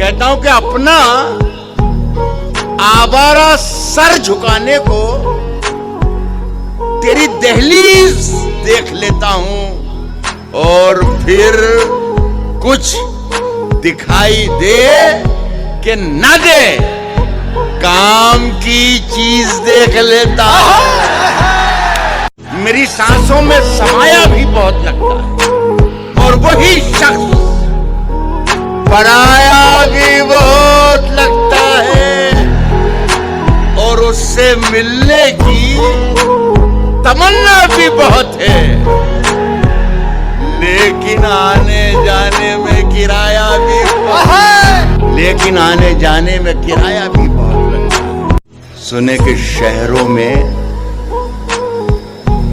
कहता हूं कि अपना आवारा सर झुकाने को तेरी दहलीज देख लेता हूं और फिर कुछ दिखाई दे कि न दे, काम की चीज देख लेता हूं। मेरी सांसों में समाया भी बहुत लगता है और वही शख्स पराया भी बहुत लगता है और उससे मिलने की तमन्ना भी बहुत है, लेकिन आने जाने में किराया भी बहुत लगता है। सुने के शहरों में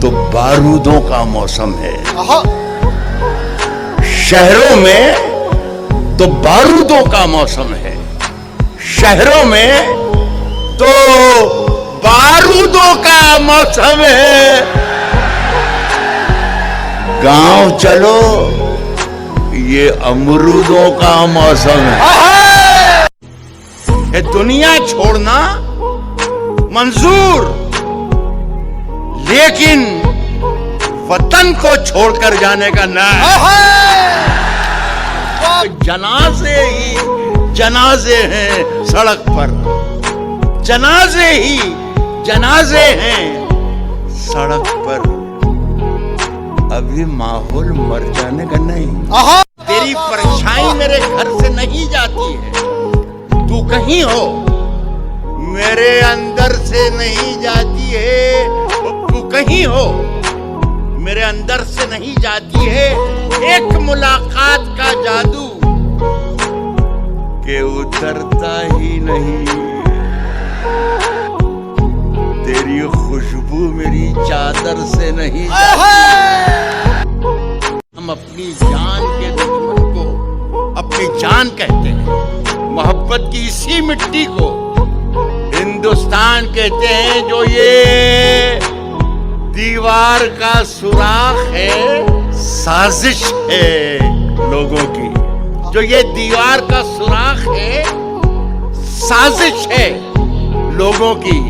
तो बारूदों का मौसम है, शहरों में तो बारूदों का मौसम है, शहरों में तो बारूदों का मौसम है। गांव चलो, ये अमरूदों का मौसम है। ये दुनिया छोड़ना मंजूर, लेकिन वतन को छोड़कर जाने का नहीं। जनाजे ही जनाजे हैं सड़क पर, जनाजे ही जनाजे हैं सड़क पर। अभी माहौल मर जाने का नहीं। तेरी परछाई मेरे घर से नहीं जाती है, तू कहीं हो मेरे अंदर से नहीं जाती है, तू कहीं हो मेरे अंदर से नहीं जाती है। एक मुलाकात का जादू के उतरता ही नहीं, तेरी खुशबू मेरी चादर से नहीं जाती। हम अपनी जान के दुश्मन को अपनी जान कहते हैं, मोहब्बत की इसी मिट्टी को हिंदुस्तान कहते हैं। जो ये दीवार का सुराख है, साजिश है लोगों की। जो ये दीवार का सुराख है, साजिश है लोगों की,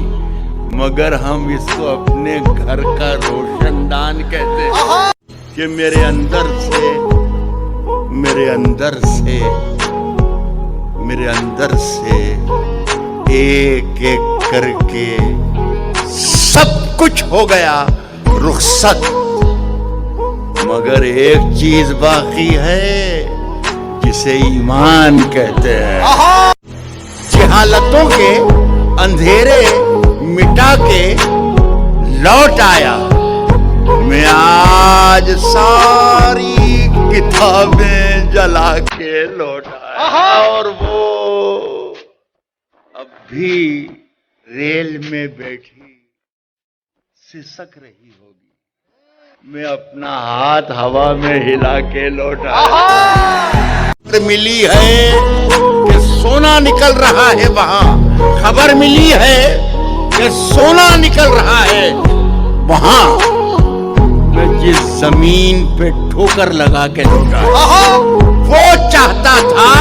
मगर हम इसको अपने घर का रोशनदान कहते हैं। कि मेरे अंदर से एक एक करके सब कुछ हो गया रुखसत, मगर एक चीज बाकी है जिसे ईमान कहते हैं। जहालतों के अंधेरे मिटा के लौट आया मैं, आज सारी किताबें जला के लौट आया और वो अब भी रेल में बैठी सिसक रही होगी। मैं अपना हाथ हवा में हिला के लौट आया। मिली है कि सोना निकल रहा है वहां, खबर मिली है कि सोना निकल रहा है वहां। मैं जिस जमीन पे ठोकर लगा के लौटा, वो चाहता था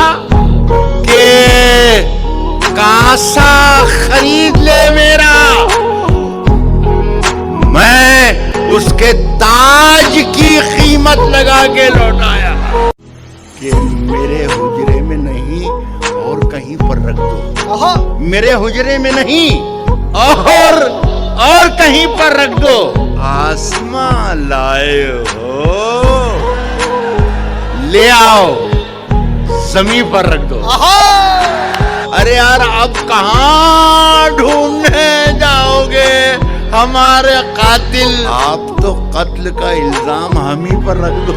कि कासा खरीद ले मेरा, मैं उसके ताज की कीमत लगा के लौटाया। कि मेरे हुजरे में नहीं और कहीं पर रख दो, मेरे हुजरे में नहीं और कहीं पर रख दो। आसमां लाए हो, ले आओ जमीन पर रख दो। अरे यार, अब कहां ढूंढने जाओगे हमारे कातिल? आप तो कत्ल का इल्जाम हम ही पर रख दो।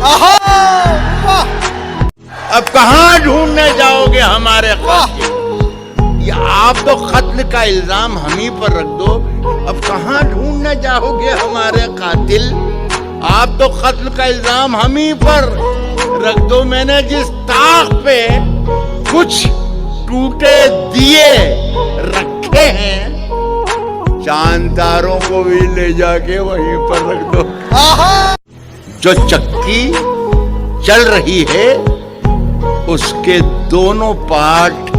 अब कहां ढूंढने जाओगे हमारे कातिल? या आप तो कत्ल का इल्जाम हम ही पर रख दो। अब कहां ढूंढने जाओगे हमारे कातिल? आप तो कत्ल का इल्जाम हम ही पर रख दो। मैंने जिस ताक पे कुछ टूटे दिए रखे हैं, चांदारों को भी ले जाके वहीं पर रख दो। जो चक्की चल रही है उसके दोनों पार्ट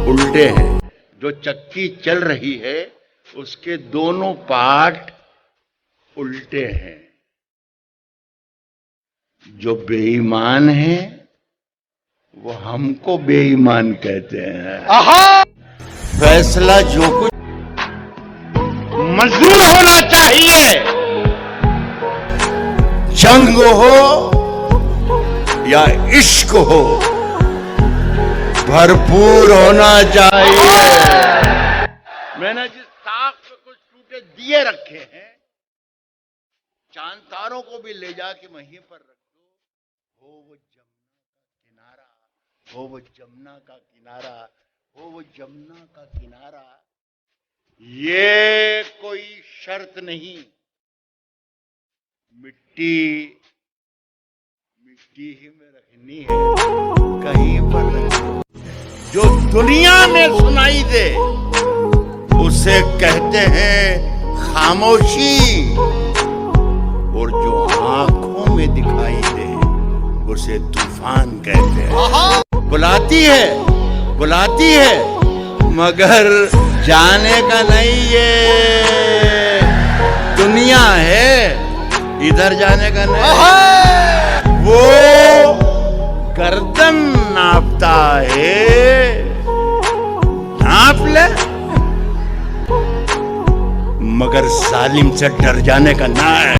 उल्टे हैं। जो चक्की चल रही है उसके दोनों पार्ट उल्टे हैं। जो बेईमान है वो हमको बेईमान कहते हैं। फैसला जो कुछ मंजूर होना चाहिए, जंग हो या इश्क हो, भरपूर होना चाहिए। मैंने जिस ताक पे कुछ टूटे दिए रखे हैं, चांद तारों को भी ले जाके वहीं पर रख दो। हो वो जमुना का किनारा, हो वो जमुना का किनारा, हो वो जमुना का किनारा। ये कोई शर्त नहीं, मिट्टी मिट्टी ही में रखनी है, कहीं पर रखनी। जो दुनिया में सुनाई दे उसे कहते हैं खामोशी, और जो आंखों में दिखाई दे उसे तूफान कहते हैं। बुलाती है मगर जाने का नहीं, ये दुनिया है, इधर जाने का नहीं। वो गर्दन नापता है, नाप ले, मगर जालिम से डर जाने का ना है।